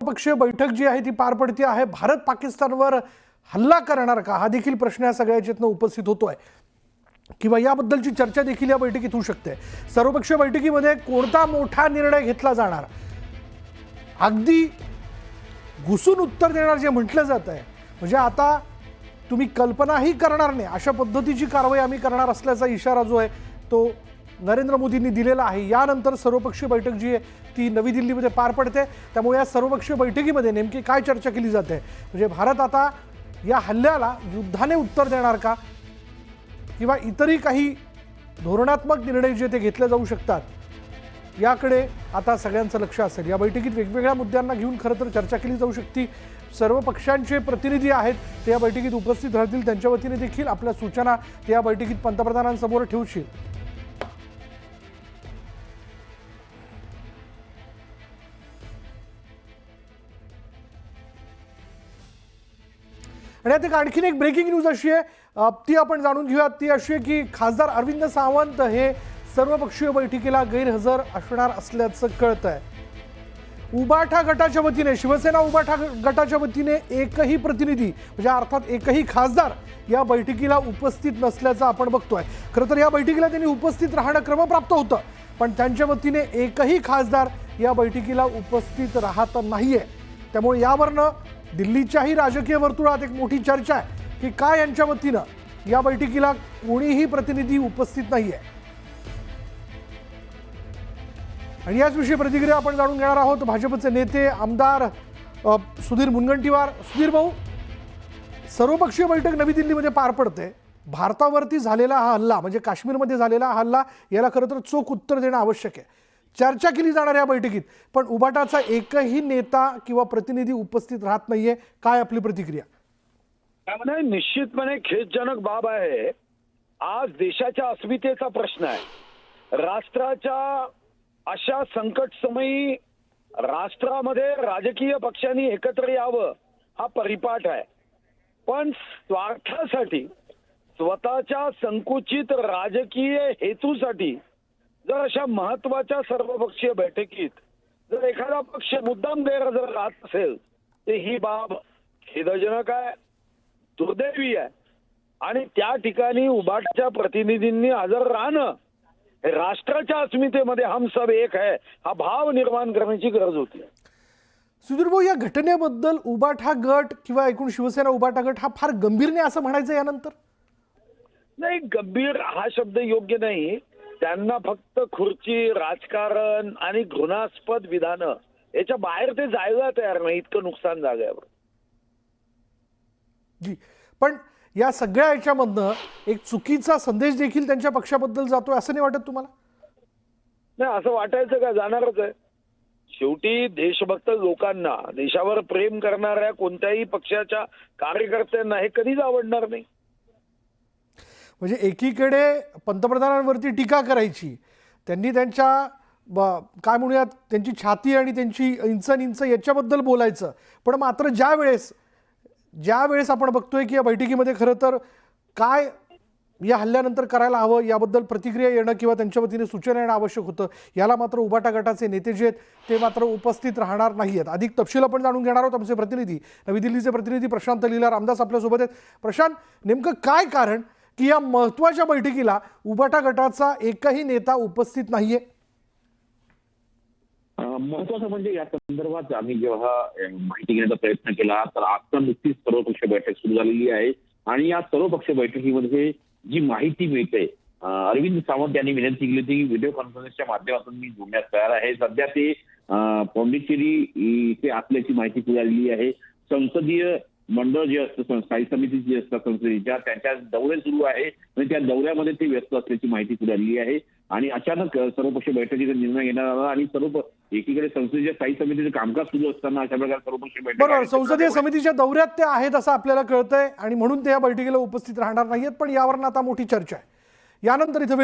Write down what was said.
पक्षीय बैठक जी आहे ती पार पडते आहे। भारत पाकिस्तानवर हल्ला करणार का हा देखील प्रश्न या सगळ्याच्यातनं उपस्थित होतोय किंवा याबद्दलची चर्चा देखील या बैठकीत होऊ शकते। सर्वपक्षीय बैठकीमध्ये कोणता मोठा निर्णय घेतला जाणार, अगदी घुसून उत्तर देणार जे म्हटलं जात आहे, म्हणजे आता तुम्ही कल्पनाही करणार नाही अशा पद्धतीची कारवाई आम्ही करणार असल्याचा इशारा जो आहे तो नरेंद्र मोदींनी दिलेला आहे। यानंतर सर्वपक्षीय बैठक जी आहे ती नवी दिल्लीमध्ये पार पडते। त्यामुळे या सर्वपक्षीय बैठकीमध्ये नेमकी काय चर्चा केली जाते, म्हणजे भारत आता या हल्ल्याला युद्धाने उत्तर देणार का किंवा इतरही काही धोरणात्मक निर्णय जे ते घेतले जाऊ शकतात, याकडे आता सगळ्यांचं लक्ष असेल। या बैठकीत वेगवेगळ्या मुद्द्यांना घेऊन खरं तर चर्चा केली जाऊ शकते। सर्व पक्षांचे प्रतिनिधी आहेत ते या बैठकीत उपस्थित राहतील, त्यांच्या वतीने देखील आपल्या सूचना ते या बैठकीत पंतप्रधानांसमोर ठेवतील। आणि आता आणखीन एक ब्रेकिंग न्यूज अशी आहे ती आपण जाणून घेऊयात। ती अशी आहे की खासदार अरविंद सावंत हे सर्वपक्षीय बैठकीला गैरहजर असणार असल्याचं कळतंय। उबाठा गटाच्या वतीने, शिवसेना उबाठा गटाच्या वतीने एकही प्रतिनिधी म्हणजे अर्थात एकही खासदार या बैठकीला उपस्थित नसल्याचं आपण बघतोय। खरं तर या बैठकीला त्यांनी उपस्थित राहणं क्रमप्राप्त होतं, पण त्यांच्या वतीने एकही खासदार या बैठकीला उपस्थित राहत नाहीये। त्यामुळे यावरनं दिल्लीच्याही राजकीय वर्तुळात एक मोठी चर्चा आहे की काय यांच्या वतीनं या बैठकीला कोणीही प्रतिनिधी उपस्थित नाहीये। आणि याचविषयी प्रतिक्रिया आपण जाणून घेणार आहोत भाजपचे नेते आमदार सुधीर मुनगंटीवार। सुधीर भाऊ, सर्वपक्षीय बैठक नवी दिल्लीमध्ये पार पडते। भारतावरती झालेला हा हल्ला म्हणजे काश्मीरमध्ये झालेला हा हल्ला याला खरं तर चोख उत्तर देणं आवश्यक आहे। चर्चा केली जाणार या बैठकीत, पण उबाटाचा एकही नेता किंवा प्रतिनिधी उपस्थित राहत नाहीये। काय आपली प्रतिक्रिया? त्यामुळे निश्चितपणे खेदजनक बाब आहे। आज देशाच्या अस्मितेचा प्रश्न आहे। राष्ट्राच्या अशा संकट समयी राष्ट्रामध्ये राजकीय पक्षांनी एकत्र यावं हा परिपाठ आहे, पण स्वार्थासाठी स्वतःच्या संकुचित राजकीय हेतूसाठी जर अशा महत्वाच्या सर्वपक्षीय बैठकीत जर एखादा पक्ष मुद्दाम गैरहजर राहत असेल तर ही बाब खेदजनक आहे, दुर्दैवी आहे। आणि त्या ठिकाणी उबाटाच्या प्रतिनिधींनी हजर राहणं हे राष्ट्राच्या अस्मितेमध्ये हम सब एक है हा भाव निर्माण करण्याची गरज होती। सुधीर भाऊ, या घटनेबद्दल उबाठा गट किंवा एकूण शिवसेना उबाठा गट हा फार गंभीर नाही असं म्हणायचं यानंतर? नाही, गंभीर हा शब्द योग्य नाही। त्यांना फक्त खुर्ची, राजकारण आणि घृणास्पद विधानं याच्या बाहेर ते जायला तयार नाही, इतकं नुकसान झाल्यावर। जी, पण या सगळ्या याच्यामधनं एक चुकीचा संदेश देखील त्यांच्या पक्षाबद्दल जातोय असं नाही वाटत तुम्हाला? नाही, असं वाटायचं का? जाणारच आहे। शेवटी देशभक्त लोकांना, देशावर प्रेम करणाऱ्या कोणत्याही पक्षाच्या कार्यकर्त्यांना हे कधीच आवडणार नाही। म्हणजे एकीकडे पंतप्रधानांवरती टीका करायची, त्यांनी त्यांच्या काय म्हणूयात त्यांची छाती आणि त्यांची इंच याच्याबद्दल बोलायचं, पण मात्र ज्यावेळेस आपण बघतोय की या बैठकीमध्ये खरं तर काय या हल्ल्यानंतर करायला हवं याबद्दल प्रतिक्रिया येणं किंवा त्यांच्या वतीने सूचना येणं आवश्यक होतं, याला मात्र उबाटा गटाचे नेते जे आहेत ते मात्र उपस्थित राहणार नाही आहेत। अधिक तपशील आपण जाणून घेणार आहोत। आमचे प्रतिनिधी, नवी दिल्लीचे प्रतिनिधी प्रशांत लीला रामदास आपल्यासोबत आहेत। प्रशांत, नेमकं काय कारण की या महत्त्वाच्या बैठकीला उबाटा गटाचा एकही नेता उपस्थित नाहीये? महत्वाचं म्हणजे या संदर्भात आम्ही जेव्हा माहिती घेण्याचा प्रयत्न केला तर आता नुकतीच सर्वपक्षीय बैठक सुरू झालेली आहे आणि या सर्वपक्षीय बैठकीमध्ये जी माहिती मिळते, अरविंद सावंत यांनी विनंती केली होती की व्हिडिओ कॉन्फरन्सच्या माध्यमातून मी जोडण्यास तयार आहे। सध्या ते पॉंडिचेरी इथे असल्याची माहिती पुढे आलेली आहे। संसदीय मंडळ जे असतं, स्थायी समिती जी असतात संसदेच्या, त्यांच्या दौरे सुरू आहे आणि त्या दौऱ्यामध्ये ते व्यस्त असल्याची माहिती पुढे आलेली आहे। आणि अचानक सर्वपक्षीय बैठकीचा निर्णय घेण्यात आला आणि एकीकडे संसदेच्या स्थायी समितीचं कामकाज सुरू असताना अशा प्रकारे सर्वपक्षीय बैठक, बरोबर, संसदीय समितीच्या दौऱ्यात ते आहेत असं आपल्याला कळतंय आणि म्हणून ते या बैठकीला उपस्थित राहणार नाहीयेत, पण यावर आता मोठी चर्चा आहे। यानंतर इथे